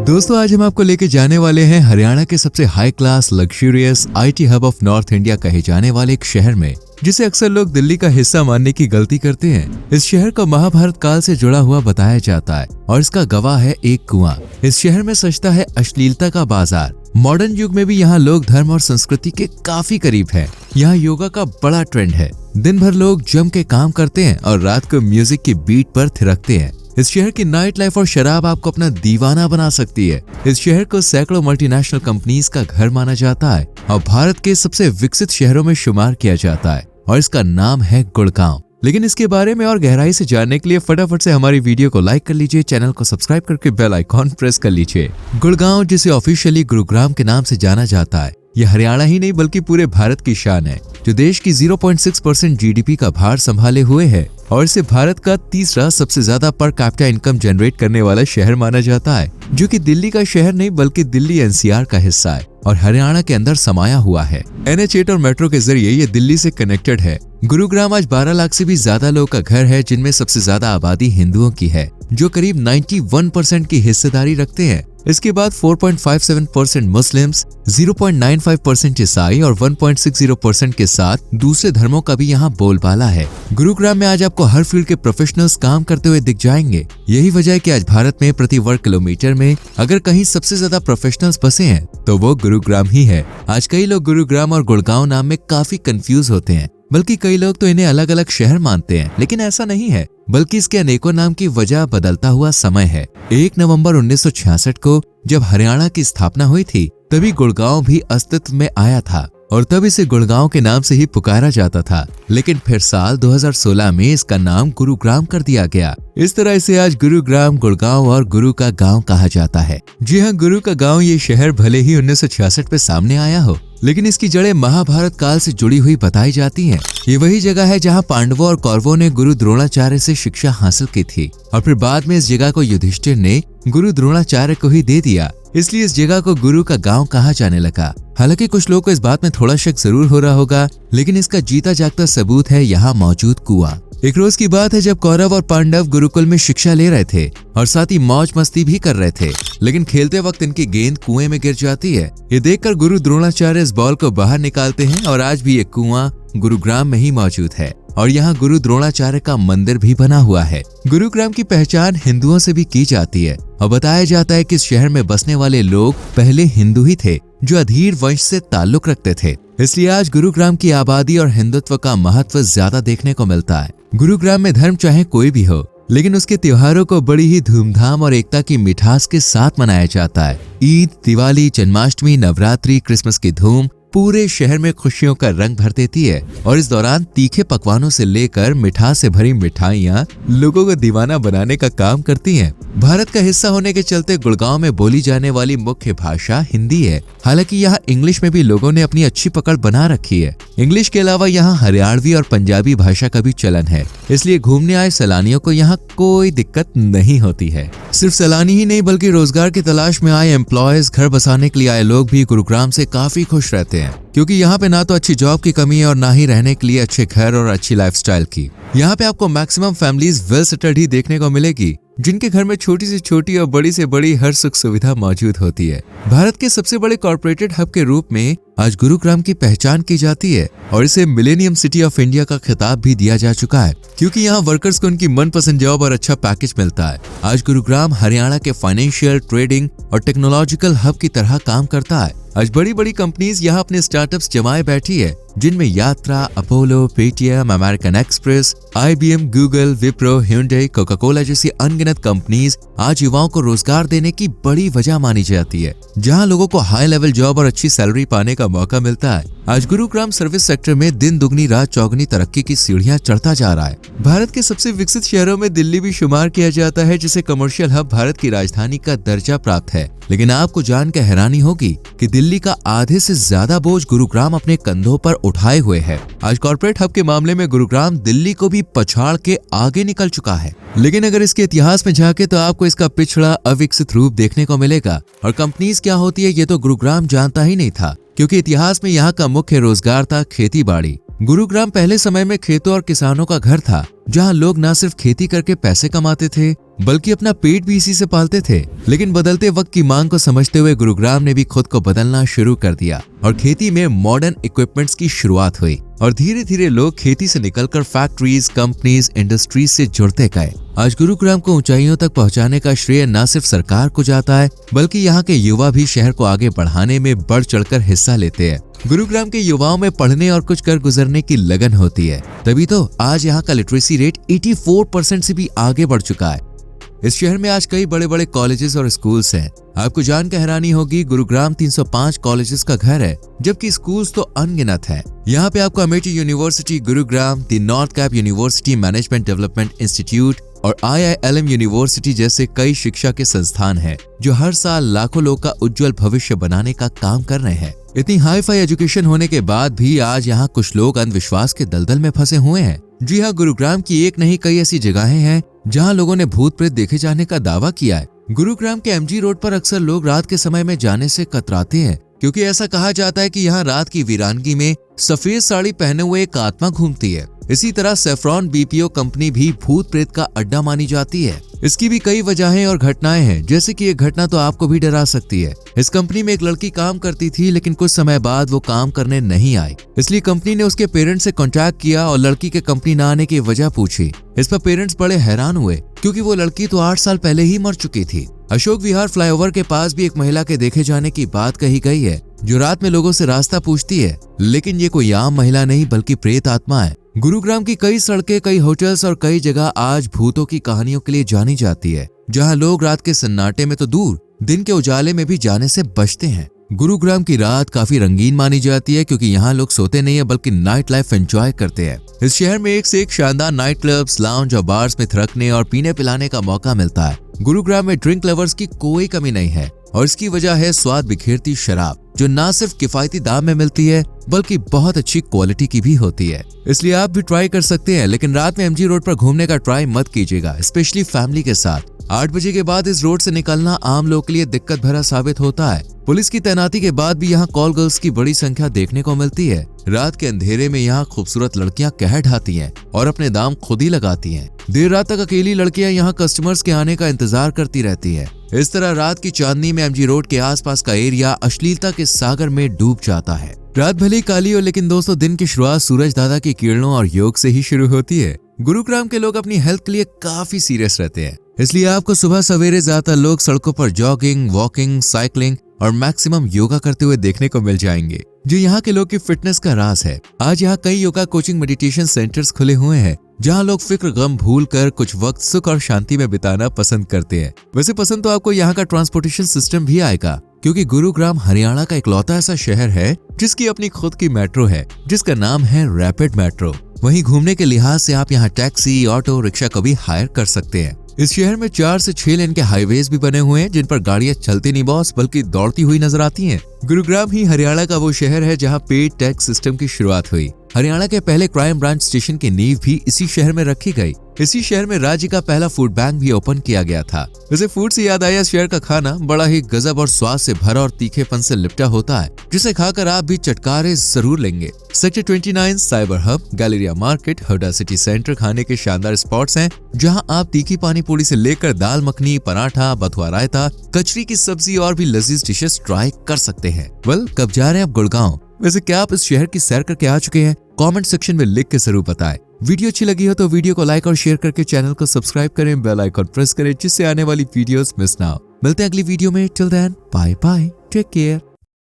दोस्तों आज हम आपको लेके जाने वाले हैं हरियाणा के सबसे high class luxurious IT hub of north India कहे जाने वाले एक शहर में, जिसे अक्सर लोग दिल्ली का हिस्सा मानने की गलती करते हैं। इस शहर को महाभारत काल से जुड़ा हुआ बताया जाता है और इसका गवाह है एक कुआं। इस शहर में सजता है अश्लीलता का बाजार। मॉडर्न युग में भी यहाँ लोग धर्म और संस्कृति के काफी करीब है। यहाँ योगा का बड़ा ट्रेंड है। दिन भर लोग जम के काम करते हैं और रात को म्यूजिक की बीट पर थिरकते हैं। इस शहर की नाइट लाइफ और शराब आपको अपना दीवाना बना सकती है। इस शहर को सैकड़ों मल्टीनेशनल कंपनीज का घर माना जाता है और भारत के सबसे विकसित शहरों में शुमार किया जाता है और इसका नाम है गुड़गांव। लेकिन इसके बारे में और गहराई से जानने के लिए फटाफट से हमारी वीडियो को लाइक कर लीजिए, चैनल को सब्सक्राइब करके बेल आइकॉन प्रेस कर लीजिए। गुड़गांव, जिसे ऑफिशियली गुरुग्राम के नाम से जाना जाता है, यह हरियाणा ही नहीं बल्कि पूरे भारत की शान है, जो देश की 0.6% जीडीपी का भार संभाले हुए है और इसे भारत का तीसरा सबसे ज्यादा पर कैपिटा इनकम जनरेट करने वाला शहर माना जाता है, जो कि दिल्ली का शहर नहीं बल्कि दिल्ली एनसीआर का हिस्सा है और हरियाणा के अंदर समाया हुआ है। NH8 और मेट्रो के जरिए ये दिल्ली से कनेक्टेड है। गुरुग्राम आज 12 लाख से भी ज्यादा लोगों का घर है, जिनमें सबसे ज्यादा आबादी हिंदुओं की है, जो करीब 91% की हिस्सेदारी रखते हैं। इसके बाद 4.57% मुस्लिम्स, 0.95% ईसाई और 1.60% के साथ दूसरे धर्मों का भी यहाँ बोलबाला है। गुरुग्राम में आज आपको हर फील्ड के प्रोफेशनल्स काम करते हुए दिख जाएंगे। यही वजह है कि आज भारत में प्रति वर्ग किलोमीटर में अगर कहीं सबसे ज्यादा प्रोफेशनल्स बसे हैं तो वो गुरुग्राम ही है। आज कई लोग गुरुग्राम और गुड़गांव नाम में काफी कंफ्यूज होते हैं, बल्कि कई लोग तो इन्हें अलग अलग शहर मानते हैं, लेकिन ऐसा नहीं है, बल्कि इसके अनेकों नाम की वजह बदलता हुआ समय है। 1 नवंबर 1966 को जब हरियाणा की स्थापना हुई थी, तभी गुड़गांव भी अस्तित्व में आया था और तब इसे गुड़गांव के नाम से ही पुकारा जाता था। लेकिन फिर साल 2016 में इसका नाम गुरुग्राम कर दिया गया। इस तरह इसे आज गुरुग्राम, गुड़गांव और गुरु का गांव कहा जाता है। जी हाँ, गुरु का गांव ये शहर भले ही 1966 में सामने आया हो, लेकिन इसकी जड़ें महाभारत काल से जुड़ी हुई बताई जाती हैं। ये वही जगह है जहाँ पांडवों और कौरवों ने गुरु द्रोणाचार्य से शिक्षा हासिल की थी और फिर बाद में इस जगह को युधिष्ठिर ने गुरु द्रोणाचार्य को ही दे दिया, इसलिए इस जगह को गुरु का गांव कहा जाने लगा। हालांकि कुछ लोगों को इस बात में थोड़ा शक जरूर हो रहा होगा, लेकिन इसका जीता जागता सबूत है यहाँ मौजूद कुआं। एक रोज की बात है जब कौरव और पांडव गुरुकुल में शिक्षा ले रहे थे और साथ ही मौज मस्ती भी कर रहे थे, लेकिन खेलते वक्त इनकी गेंद कुएं में गिर जाती है। ये देखकर गुरु द्रोणाचार्य इस बॉल को बाहर निकालते हैं और आज भी ये कुआं गुरुग्राम में ही मौजूद है और यहाँ गुरु द्रोणाचार्य का मंदिर भी बना हुआ है। गुरुग्राम की पहचान हिंदुओं से भी की जाती है और बताया जाता है कि इस शहर में बसने वाले लोग पहले हिंदू ही थे, जो अधीर वंश से ताल्लुक रखते थे। इसलिए आज गुरुग्राम की आबादी और हिंदुत्व का महत्व ज्यादा देखने को मिलता है। गुरुग्राम में धर्म चाहे कोई भी हो, लेकिन उसके त्योहारों को बड़ी ही धूमधाम और एकता की मिठास के साथ मनाया जाता है। ईद, दिवाली, जन्माष्टमी, नवरात्रि, क्रिसमस की धूम पूरे शहर में खुशियों का रंग भर देती है और इस दौरान तीखे पकवानों से लेकर मिठास से भरी मिठाइयाँ लोगों को दीवाना बनाने का काम करती हैं। भारत का हिस्सा होने के चलते गुड़गांव में बोली जाने वाली मुख्य भाषा हिंदी है। हालांकि यहाँ इंग्लिश में भी लोगों ने अपनी अच्छी पकड़ बना रखी है। इंग्लिश के अलावा यहाँ हरियाणवी और पंजाबी भाषा का भी चलन है, इसलिए घूमने आए सैलानियों को यहाँ कोई दिक्कत नहीं होती है। सिर्फ सैलानी ही नहीं बल्कि रोजगार की तलाश में आए एम्प्लॉयज, घर बसाने के लिए आए लोग भी गुरुग्राम से काफी खुश रहते हैं, क्योंकि यहाँ पे ना तो अच्छी जॉब की कमी है और ना ही रहने के लिए अच्छे घर और अच्छी लाइफस्टाइल की। यहाँ पे आपको मैक्सिमम फैमिलीज वेल सेटल्ड ही देखने को मिलेगी, जिनके घर में छोटी से छोटी और बड़ी से बड़ी हर सुख सुविधा मौजूद होती है। भारत के सबसे बड़े कॉर्पोरेटेड हब के रूप में आज गुरुग्राम की पहचान की जाती है और इसे मिलेनियम सिटी ऑफ इंडिया का खिताब भी दिया जा चुका है, क्योंकि यहाँ वर्कर्स को उनकी मनपसंद जॉब और अच्छा पैकेज मिलता है। आज गुरुग्राम हरियाणा के फाइनेंशियल, ट्रेडिंग और टेक्नोलॉजिकल हब की तरह काम करता है। आज बड़ी बड़ी कंपनीज यहाँ अपने स्टार्टअप्स जमाए बैठी है, जिनमें यात्रा, Apollo, Paytm, American express, IBM, Google, Wipro, Hyundai, Coca Cola जैसी अनगिनत कंपनीज आज युवाओं को रोजगार देने की बड़ी वजह मानी जाती है, जहां लोगों को हाई लेवल जॉब और अच्छी सैलरी पाने का मौका मिलता है। आज गुरुग्राम सर्विस सेक्टर में दिन दुगनी रात चौगनी तरक्की की सीढ़ियां चढ़ता जा रहा है। भारत के सबसे विकसित शहरों में दिल्ली भी शुमार किया जाता है, जिसे कमर्शियल हब भारत की राजधानी का दर्जा प्राप्त है। लेकिन आपको जानकर हैरानी होगी कि दिल्ली का आधे से ज्यादा बोझ गुरुग्राम अपने कंधों पर उठाए हुए है। आज कॉर्पोरेट हब के मामले में गुरुग्राम दिल्ली को भी पछाड़ के आगे निकल चुका है। लेकिन अगर इसके इतिहास में झांके तो आपको इसका पिछड़ा अविकसित रूप देखने को मिलेगा और कंपनीज क्या होती है ये तो गुरुग्राम जानता ही नहीं था, क्योंकि इतिहास में यहाँ का मुख्य रोजगार था खेती बाड़ी। गुरुग्राम पहले समय में खेतों और किसानों का घर था, जहाँ लोग न सिर्फ खेती करके पैसे कमाते थे बल्कि अपना पेट भी इसी से पालते थे। लेकिन बदलते वक्त की मांग को समझते हुए गुरुग्राम ने भी खुद को बदलना शुरू कर दिया और खेती में मॉडर्न इक्विपमेंट्स की शुरुआत हुई और धीरे धीरे लोग खेती से निकलकर फैक्ट्रीज, कंपनीज, इंडस्ट्रीज से जुड़ते गए। आज गुरुग्राम को ऊंचाइयों तक पहुंचाने का श्रेय न सिर्फ सरकार को जाता है, बल्कि यहाँ के युवा भी शहर को आगे बढ़ाने में बढ़ चढ़कर हिस्सा लेते हैं। गुरुग्राम के युवाओं में पढ़ने और कुछ कर गुजरने की लगन होती है, तभी तो आज यहाँ का लिटरेसी रेट 84% से भी आगे बढ़ चुका है। इस शहर में आज कई बड़े बड़े कॉलेजेस और स्कूल्स हैं। आपको जानकर हैरानी होगी, गुरुग्राम 305 कॉलेजेस का घर है, जबकि स्कूल्स तो अनगिनत हैं। यहाँ पे आपको Amethi university Gurugram, the north cap university management development institute और IILM यूनिवर्सिटी जैसे कई शिक्षा के संस्थान हैं, जो हर साल लाखों लोग का उज्जवल भविष्य बनाने का काम कर रहे हैं। इतनी हाई फाई एजुकेशन होने के बाद भी आज यहाँ कुछ लोग अंधविश्वास के दलदल में फंसे हुए हैं। जी हाँ, गुरुग्राम की एक नहीं कई ऐसी जगहें हैं जहाँ लोगों ने भूत प्रेत देखे जाने का दावा किया है। गुरुग्राम के MG रोड पर अक्सर लोग रात के समय में जाने से कतराते हैं, क्योंकि ऐसा कहा जाता है कि यहाँ रात की वीरानगी में सफेद साड़ी पहने हुए एक आत्मा घूमती है। इसी तरह सेफ्रॉन BPO कंपनी भी भूत प्रेत का अड्डा मानी जाती है। इसकी भी कई वजहें और घटनाएं हैं, जैसे कि एक घटना तो आपको भी डरा सकती है। इस कंपनी में एक लड़की काम करती थी, लेकिन कुछ समय बाद वो काम करने नहीं आई, इसलिए कंपनी ने उसके पेरेंट्स से कांटेक्ट किया और लड़की के कंपनी न आने की वजह पूछी। इस पर पेरेंट्स बड़े हैरान हुए, क्योंकि वो लड़की तो 8 साल पहले ही मर चुकी थी। अशोक विहार फ्लाईओवर के पास भी एक महिला के देखे जाने की बात कही गई है, जो रात में लोगों से रास्ता पूछती है, लेकिन ये कोई आम महिला नहीं बल्कि प्रेत आत्मा है। गुरुग्राम की कई सड़कें, कई होटल्स और कई जगह आज भूतों की कहानियों के लिए जानी जाती है, जहां लोग रात के सन्नाटे में तो दूर, दिन के उजाले में भी जाने से बचते हैं। गुरुग्राम की रात काफी रंगीन मानी जाती है, क्योंकि यहाँ लोग सोते नहीं है बल्कि नाइट लाइफ एंजॉय करते हैं। इस शहर में एक से एक शानदार नाइट क्लब्स, लाउंज और बार्स में थिरकने और पीने पिलाने का मौका मिलता है। गुरुग्राम में ड्रिंक लवर्स की कोई कमी नहीं है, और इसकी वजह है स्वाद बिखेरती शराब, जो न सिर्फ किफायती दाम में मिलती है बल्कि बहुत अच्छी क्वालिटी की भी होती है। इसलिए आप भी ट्राई कर सकते हैं, लेकिन रात में MG रोड पर घूमने का ट्राई मत कीजिएगा, स्पेशली फैमिली के साथ। 8 बजे के बाद इस रोड से निकलना आम लोग के लिए दिक्कत भरा साबित होता है। पुलिस की तैनाती के बाद भी यहाँ कॉल गर्ल्स की बड़ी संख्या देखने को मिलती है। रात के अंधेरे में यहाँ खूबसूरत लड़कियाँ कह ढाती हैं और अपने दाम खुद ही लगाती हैं। देर रात तक अकेली लड़कियाँ यहाँ कस्टमर्स के आने का इंतजार करती रहती है। इस तरह रात की चांदनी में MG रोड के आसपास का एरिया अश्लीलता के सागर में डूब जाता है। रात भले काली हो, लेकिन दोस्तों दिन की शुरुआत सूरज दादा की किरणों और योग से ही शुरू होती है। गुरुग्राम के लोग अपनी हेल्थ के लिए काफी सीरियस रहते हैं, इसलिए आपको सुबह सवेरे ज्यादातर लोग सड़कों पर जॉगिंग, वॉकिंग, साइकिलिंग और मैक्सिमम योगा करते हुए देखने को मिल जाएंगे, जो यहाँ के लोग की फिटनेस का राज है। आज यहाँ कई योगा कोचिंग मेडिटेशन सेंटर्स खुले हुए हैं, जहाँ लोग फिक्र गम भूल कर कुछ वक्त सुख और शांति में बिताना पसंद करते हैं। वैसे पसंद तो आपको यहाँ का ट्रांसपोर्टेशन सिस्टम भी आएगा, क्योंकि गुरुग्राम हरियाणा का इकलौता ऐसा शहर है जिसकी अपनी खुद की मेट्रो है, जिसका नाम है रैपिड मेट्रो। वहीं घूमने के लिहाज से आप यहाँ टैक्सी, ऑटो रिक्शा को भी हायर कर सकते हैं। इस शहर में 4 से 6 लेन के हाईवेज भी बने हुए हैं, जिन पर गाड़ियां चलती नहीं बॉस बल्कि दौड़ती हुई नजर आती हैं। गुरुग्राम ही हरियाणा का वो शहर है जहां पेड टैक्स सिस्टम की शुरुआत हुई। हरियाणा के पहले क्राइम ब्रांच स्टेशन की नींव भी इसी शहर में रखी गई। इसी शहर में राज्य का पहला फूड बैंक भी ओपन किया गया था। वैसे फूड से याद आया, शहर का खाना बड़ा ही गजब और स्वाद से भरा और तीखेपन से लिपटा होता है, जिसे खाकर आप भी चटकारे जरूर लेंगे। Sector 29, cyber hub, galleria market, Huda city centre खाने के शानदार स्पॉट्स हैं, जहां आप तीखी पानी पूरी से लेकर दाल मखनी, पराठा, बथुआ रायता, कचरी की सब्जी और भी लजीज डिशेस ट्राई कर सकते हैं। कब जा रहे हैं आप गुड़गांव? वैसे क्या आप इस शहर की सैर करके आ चुके हैं? कमेंट सेक्शन में लिख के जरूर बताएं। वीडियो अच्छी लगी हो तो वीडियो को लाइक और शेयर करके चैनल को सब्सक्राइब करें, बेल आइकन प्रेस करें, जिससे आने वाली वीडियोस मिस ना हो। मिलते हैं अगली वीडियो में। Till then bye bye, take care.